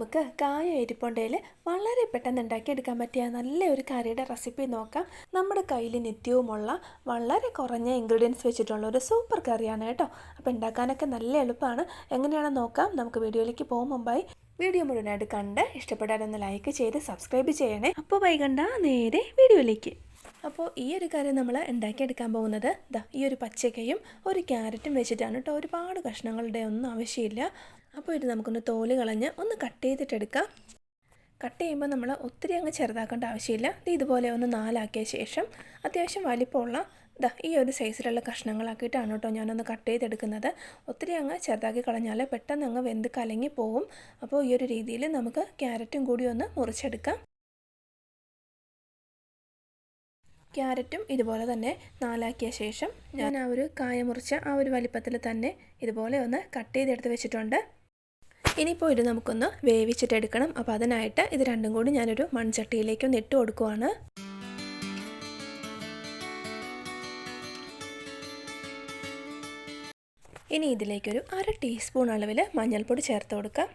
നമുക്ക് കായ ഇരിപ്പുണ്ടയിൽ വളരെ പെട്ടെന്ന് ഉണ്ടാക്കിയെടുക്കാൻ പറ്റിയ നല്ലൊരു കറിയുടെ റെസിപ്പി നോക്കാം. നമ്മുടെ കയ്യിൽ നിത്യവുമുള്ള വളരെ കുറഞ്ഞ ഇൻഗ്രീഡിയൻസ് വെച്ചിട്ടുള്ള ഒരു സൂപ്പർ കറിയാണ് കേട്ടോ. അപ്പോൾ ഉണ്ടാക്കാനൊക്കെ നല്ല എളുപ്പമാണ്. എങ്ങനെയാണെന്ന് നോക്കാം. നമുക്ക് വീഡിയോയിലേക്ക് പോകും മുമ്പായി വീഡിയോ മുഴുവനായിട്ട് കണ്ട് ഇഷ്ടപ്പെടാനൊന്ന് ലൈക്ക് ചെയ്ത് സബ്സ്ക്രൈബ് ചെയ്യണേ. അപ്പോൾ വൈകണ്ട നേരെ വീഡിയോയിലേക്ക്. അപ്പോൾ ഈ ഒരു കറി നമ്മൾ ഉണ്ടാക്കിയെടുക്കാൻ പോകുന്നത് ഈ ഒരു പച്ചക്കയും ഒരു ക്യാരറ്റും വെച്ചിട്ടാണ് കേട്ടോ. ഒരുപാട് കഷ്ണങ്ങളുടെ ഒന്നും ആവശ്യമില്ല. അപ്പോൾ ഇത് നമുക്കൊന്ന് തോല് കളഞ്ഞ് ഒന്ന് കട്ട് ചെയ്തിട്ടെടുക്കാം. കട്ട് ചെയ്യുമ്പോൾ നമ്മൾ ഒത്തിരി അങ്ങ് ചെറുതാക്കേണ്ട ആവശ്യമില്ല. ഇതുപോലെ ഒന്ന് നാലാക്കിയ ശേഷം അത്യാവശ്യം വലിപ്പമുള്ള ഈ ഒരു സൈസിലുള്ള കഷ്ണങ്ങളാക്കിയിട്ടാണ് കേട്ടോ ഞാനൊന്ന് കട്ട് ചെയ്തെടുക്കുന്നത്. ഒത്തിരി അങ്ങ് ചെറുതാക്കി കളഞ്ഞാൽ പെട്ടെന്ന് അങ്ങ് വെന്ത് കലങ്ങി പോവും. അപ്പോൾ ഈ ഒരു രീതിയിൽ നമുക്ക് ക്യാരറ്റും കൂടി ഒന്ന് മുറിച്ചെടുക്കാം. ക്യാരറ്റും ഇതുപോലെ തന്നെ നാലാക്കിയ ശേഷം ഞാൻ ആ ഒരു കായ മുറിച്ച ആ ഒരു വലിപ്പത്തിൽ തന്നെ ഇതുപോലെ ഒന്ന് കട്ട് ചെയ്തെടുത്ത് വെച്ചിട്ടുണ്ട്. ഇനിയിപ്പോൾ ഇത് നമുക്കൊന്ന് വേവിച്ചിട്ടെടുക്കണം. അപ്പോൾ അതിനായിട്ട് ഇത് രണ്ടും കൂടി ഞാനൊരു മൺചട്ടിയിലേക്കൊന്ന് ഇട്ട് കൊടുക്കുവാണ്. ഇനി ഇതിലേക്കൊരു 1/2 ടീസ്പൂൺ അളവിൽ മഞ്ഞൾപ്പൊടി ചേർത്ത് കൊടുക്കാം.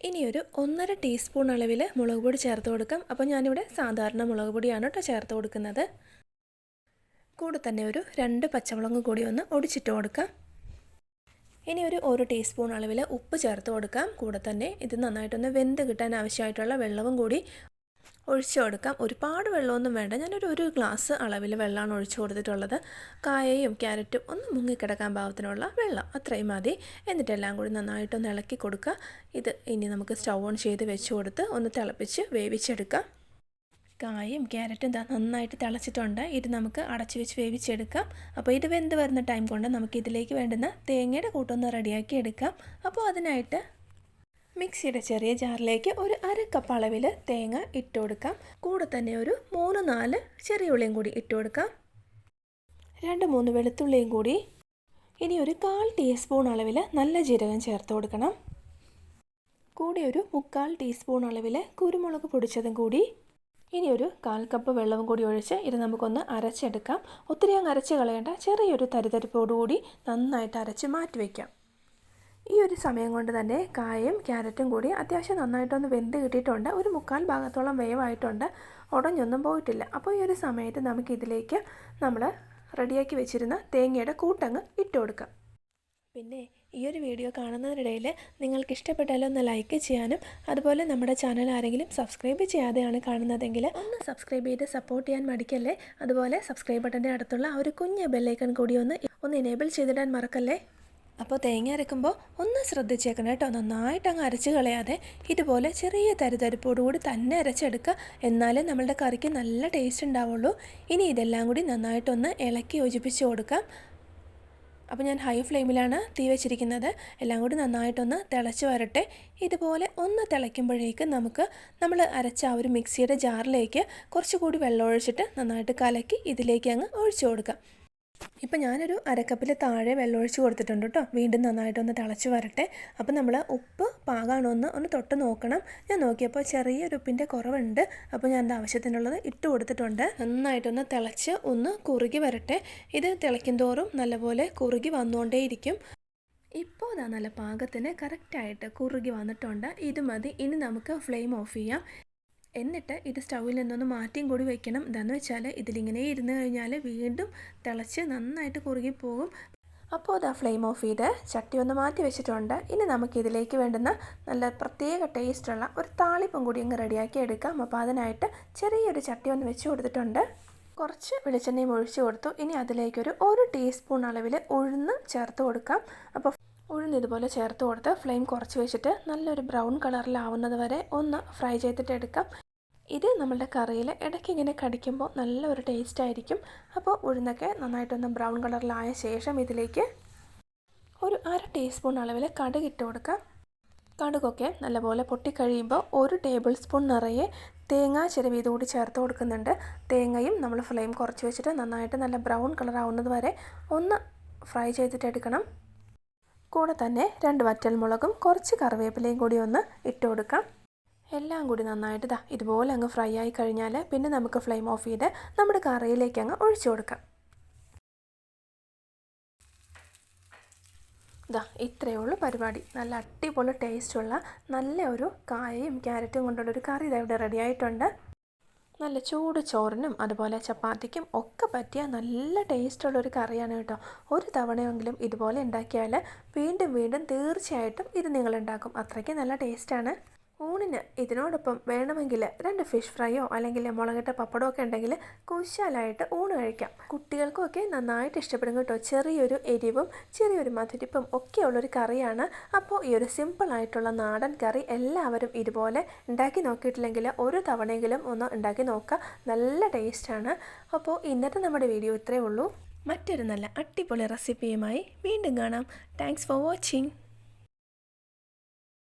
ഇനിയൊരു 1/2 ടീസ്പൂൺ അളവിൽ മുളക് പൊടി ചേർത്ത് കൊടുക്കാം. അപ്പോൾ ഞാനിവിടെ സാധാരണ മുളക് പൊടിയാണ് കേട്ടോ ചേർത്ത് കൊടുക്കുന്നത്. കൂടെ തന്നെ ഒരു 2 പച്ചമുളക് കൂടി ഒന്ന് ഒടിച്ചിട്ട് കൊടുക്കാം. ഇനി ഒരു 1 ടീസ്പൂൺ അളവിൽ ഉപ്പ് ചേർത്ത് കൊടുക്കാം. കൂടെ തന്നെ ഇത് നന്നായിട്ടൊന്ന് വെന്ത് കിട്ടാൻ ആവശ്യമായിട്ടുള്ള വെള്ളവും കൂടി ഒഴിച്ചു കൊടുക്കാം. ഒരുപാട് വെള്ളമൊന്നും വേണ്ട. ഞാനൊരു 1 ഗ്ലാസ് അളവിൽ വെള്ളമാണ് ഒഴിച്ചു കൊടുത്തിട്ടുള്ളത്. കായയും ക്യാരറ്റും ഒന്ന് മുങ്ങിക്കിടക്കാൻ പാകത്തിനുള്ള വെള്ളം അത്രയും മതി. എന്നിട്ടെല്ലാം കൂടി നന്നായിട്ടൊന്ന് ഇളക്കി കൊടുക്കുക. ഇത് ഇനി നമുക്ക് സ്റ്റൗ ഓൺ ചെയ്ത് വെച്ച് കൊടുത്ത് ഒന്ന് തിളപ്പിച്ച് വേവിച്ചെടുക്കാം. കായും ക്യാരറ്റും നന്നായിട്ട് തിളച്ചിട്ടുണ്ട്. ഇത് നമുക്ക് അടച്ചു വെച്ച് വേവിച്ചെടുക്കാം. അപ്പോൾ ഇത് വെന്ത് വരുന്ന ടൈം കൊണ്ട് നമുക്ക് ഇതിലേക്ക് വേണ്ടുന്ന തേങ്ങയുടെ കൂട്ടൊന്ന് റെഡിയാക്കി എടുക്കാം. അപ്പോൾ അതിനായിട്ട് മിക്സിയുടെ ചെറിയ ജാറിലേക്ക് ഒരു 1/2 കപ്പ് അളവിൽ തേങ്ങ ഇട്ട് കൊടുക്കാം. കൂടെ തന്നെ ഒരു 3-4 ചെറിയ ഉള്ളിയും കൂടി ഇട്ട് കൊടുക്കാം. 2-3 വെളുത്തുള്ളിയും കൂടി. ഇനി ഒരു 1/4 ടീസ്പൂൺ അളവിൽ നല്ല ജീരകം ചേർത്ത് കൊടുക്കണം. കൂടി ഒരു 3/4 ടീസ്പൂൺ അളവിൽ കുരുമുളക് പൊടിച്ചതും കൂടി. ഇനി ഒരു 1/4 കപ്പ് വെള്ളവും കൂടി ഒഴിച്ച് ഇത് നമുക്കൊന്ന് അരച്ചെടുക്കാം. ഒത്തിരി അങ്ങ് അരച്ച് കളയേണ്ട. ചെറിയൊരു തരിതരിപ്പോടുകൂടി നന്നായിട്ട് അരച്ച് മാറ്റി വയ്ക്കാം. ഈ ഒരു സമയം കൊണ്ട് തന്നെ കായയും ക്യാരറ്റും കൂടി അത്യാവശ്യം നന്നായിട്ടൊന്ന് വെന്ത് കിട്ടിയിട്ടുണ്ട്. ഒരു 3/4 ഭാഗത്തോളം വേവായിട്ടുണ്ട്. ഉടഞ്ഞൊന്നും പോയിട്ടില്ല. അപ്പോൾ ഈ ഒരു സമയത്ത് നമുക്കിതിലേക്ക് നമ്മൾ റെഡിയാക്കി വെച്ചിരുന്ന തേങ്ങയുടെ കൂട്ടങ്ങ് ഇട്ട് കൊടുക്കാം. പിന്നെ ഈ ഒരു വീഡിയോ കാണുന്നതിനിടയിൽ നിങ്ങൾക്ക് ഇഷ്ടപ്പെട്ടാലോ ഒന്ന് ലൈക്ക് ചെയ്യാനും അതുപോലെ നമ്മുടെ ചാനൽ ആരെങ്കിലും സബ്സ്ക്രൈബ് ചെയ്യാതെയാണ് കാണുന്നതെങ്കിൽ ഒന്ന് സബ്സ്ക്രൈബ് ചെയ്ത് സപ്പോർട്ട് ചെയ്യാൻ മടിക്കല്ലേ. അതുപോലെ സബ്സ്ക്രൈബ് ബട്ടൻ്റെ അടുത്തുള്ള ആ ഒരു കുഞ്ഞ് ബെല്ലൈക്കൺ കൂടി ഒന്ന് എനേബിൾ ചെയ്തിടാൻ മറക്കല്ലേ. അപ്പോൾ തേങ്ങ അരക്കുമ്പോൾ ഒന്ന് ശ്രദ്ധിച്ചേക്കണം കേട്ടോ. നന്നായിട്ട് അങ്ങ് അരച്ച് കളയാതെ ഇതുപോലെ ചെറിയ തരിതരിപ്പോടുകൂടി തന്നെ അരച്ചെടുക്കുക. എന്നാലേ നമ്മളുടെ കറിക്ക് നല്ല ടേസ്റ്റ് ഉണ്ടാവുള്ളൂ. ഇനി ഇതെല്ലാം കൂടി നന്നായിട്ടൊന്ന് ഇളക്കി യോജിപ്പിച്ച് കൊടുക്കാം. അപ്പോൾ ഞാൻ ഹൈ ഫ്ലെയിമിലാണ് തീ വെച്ചിരിക്കുന്നത്. എല്ലാം കൂടി നന്നായിട്ടൊന്ന് തിളച്ച് വരട്ടെ. ഇതുപോലെ ഒന്ന് തിളയ്ക്കുമ്പോഴേക്ക് നമ്മൾ അരച്ച ആ ഒരു മിക്സിയുടെ ജാറിലേക്ക് കുറച്ചുകൂടി വെള്ളം ഒഴിച്ചിട്ട് നന്നായിട്ട് കലക്കി ഇതിലേക്ക് അങ്ങ് ഒഴിച്ചു കൊടുക്കാം. ഇപ്പം ഞാനൊരു 1/2 കപ്പിൽ താഴെ വെള്ളം ഒഴിച്ച് കൊടുത്തിട്ടുണ്ട് കേട്ടോ. വീണ്ടും നന്നായിട്ടൊന്ന് തിളച്ച് വരട്ടെ. അപ്പോൾ നമ്മൾ ഉപ്പ് പാകമാണോ ഒന്ന് തൊട്ട് നോക്കണം. ഞാൻ നോക്കിയപ്പോൾ ചെറിയൊരു ഉപ്പിൻ്റെ കുറവുണ്ട്. അപ്പോൾ ഞാൻ എൻ്റെ ആവശ്യത്തിനുള്ളത് ഇട്ട് കൊടുത്തിട്ടുണ്ട്. നന്നായിട്ടൊന്ന് തിളച്ച് ഒന്ന് കുറുകി വരട്ടെ. ഇത് തിളയ്ക്കും തോറും നല്ലപോലെ കുറുകി വന്നുകൊണ്ടേയിരിക്കും. ഇപ്പോൾ നല്ല പാകത്തിന് കറക്റ്റായിട്ട് കുറുകി വന്നിട്ടുണ്ട്. ഇത് മതി. ഇനി നമുക്ക് ഫ്ലെയിം ഓഫ് ചെയ്യാം. എന്നിട്ട് ഇത് സ്റ്റൗവിൽ നിന്നൊന്ന് മാറ്റിയും കൂടി വെക്കണം. എന്താണെന്ന് വെച്ചാൽ ഇതിലിങ്ങനെ ഇരുന്ന് കഴിഞ്ഞാൽ വീണ്ടും തിളച്ച് നന്നായിട്ട് കുറുകി പോകും. അപ്പോൾ ഫ്ലെയിം ഓഫ് ചെയ്ത് ചട്ടി ഒന്ന് മാറ്റി വെച്ചിട്ടുണ്ട്. ഇനി നമുക്കിതിലേക്ക് വേണ്ടുന്ന നല്ല പ്രത്യേക ടേസ്റ്റുള്ള ഒരു താളിപ്പം കൂടി അങ്ങ് റെഡിയാക്കി എടുക്കാം. അപ്പോൾ അതിനായിട്ട് ചെറിയൊരു ചട്ടി ഒന്ന് വെച്ച് കൊടുത്തിട്ടുണ്ട്. കുറച്ച് വെളിച്ചെണ്ണയും ഒഴിച്ച് കൊടുത്തു. ഇനി അതിലേക്കൊരു 1 ടീസ്പൂൺ അളവിൽ ഉഴുന്ന് ചേർത്ത് കൊടുക്കാം. അപ്പോൾ ഉഴുന്ന് ഇതുപോലെ ചേർത്ത് കൊടുത്ത് ഫ്ലെയിം കുറച്ച് വെച്ചിട്ട് നല്ലൊരു ബ്രൗൺ കളറിലാവുന്നത് വരെ ഒന്ന് ഫ്രൈ ചെയ്തിട്ട് എടുക്കാം. ഇത് നമ്മളുടെ കറിയിൽ ഇടയ്ക്ക് ഇങ്ങനെ കടിക്കുമ്പോൾ നല്ലൊരു ടേസ്റ്റ് ആയിരിക്കും. അപ്പോൾ ഉഴുന്നൊക്കെ നന്നായിട്ടൊന്ന് ബ്രൗൺ കളറിലായ ശേഷം ഇതിലേക്ക് ഒരു 1/2 ടീസ്പൂൺ അളവിൽ കടുക് ഇട്ട് കൊടുക്കാം. കടുകൊക്കെ നല്ലപോലെ പൊട്ടിക്കഴിയുമ്പോൾ 1 ടേബിൾ സ്പൂൺ നിറയെ തേങ്ങ ചിരവി ഇതുകൂടി ചേർത്ത് കൊടുക്കുന്നുണ്ട്. തേങ്ങയും നമ്മൾ ഫ്ലെയിം കുറച്ച് വെച്ചിട്ട് നന്നായിട്ട് നല്ല ബ്രൗൺ കളറാവുന്നത് വരെ ഒന്ന് ഫ്രൈ ചെയ്തിട്ട് എടുക്കണം. കൂടെ തന്നെ 2 വറ്റൽമുളകും കുറച്ച് കറിവേപ്പിലയും കൂടി ഒന്ന് ഇട്ട് കൊടുക്കാം. എല്ലാം കൂടി നന്നായിട്ട് ഇതുപോലെ അങ്ങ് ഫ്രൈ ആയി കഴിഞ്ഞാൽ പിന്നെ നമുക്ക് ഫ്ലെയിം ഓഫ് ചെയ്ത് നമ്മുടെ കറിയിലേക്ക് അങ്ങ് ഒഴിച്ചു കൊടുക്കാം. ഇതാ ഇത്രയേ ഉള്ളൂ പരിപാടി. നല്ല അടിപൊളി ടേസ്റ്റുള്ള നല്ല ഒരു കായയും ക്യാരറ്റും കൊണ്ടുള്ളൊരു കറി ഇതാ ഇവിടെ റെഡി ആയിട്ടുണ്ട്. നല്ല ചൂട് ചോറിനും അതുപോലെ ചപ്പാത്തിക്കും ഒക്കെ പറ്റിയ നല്ല ടേസ്റ്റുള്ളൊരു കറിയാണ് കേട്ടോ. ഒരു തവണയെങ്കിലും ഇതുപോലെ ഉണ്ടാക്കിയാൽ വീണ്ടും വീണ്ടും തീർച്ചയായിട്ടും ഇത് നിങ്ങളുണ്ടാക്കും. അത്രയ്ക്ക് നല്ല ടേസ്റ്റാണ്. ഊണിന് ഇതിനോടൊപ്പം വേണമെങ്കിൽ 2 ഫിഷ് ഫ്രൈയോ അല്ലെങ്കിൽ മുളകിട്ട പപ്പടമോ ഒക്കെ ഉണ്ടെങ്കിൽ കുശാലായിട്ട് ഊണ് കഴിക്കാം. കുട്ടികൾക്കൊക്കെ നന്നായിട്ട് ഇഷ്ടപ്പെടും കേട്ടോ. ചെറിയൊരു എരിവും ചെറിയൊരു മധുരിപ്പും ഒക്കെയുള്ളൊരു കറിയാണ്. അപ്പോൾ ഈ ഒരു സിമ്പിളായിട്ടുള്ള നാടൻ കറി എല്ലാവരും ഇതുപോലെ ഉണ്ടാക്കി നോക്കിയിട്ടില്ലെങ്കിൽ ഒരു തവണയെങ്കിലും ഒന്ന് ഉണ്ടാക്കി നോക്കുക. നല്ല ടേസ്റ്റാണ്. അപ്പോൾ ഇന്നത്തെ നമ്മുടെ വീഡിയോ ഇത്രയേ ഉള്ളൂ. മറ്റൊരു നല്ല അടിപൊളി റെസിപ്പിയുമായി വീണ്ടും കാണാം. Thanks for watching.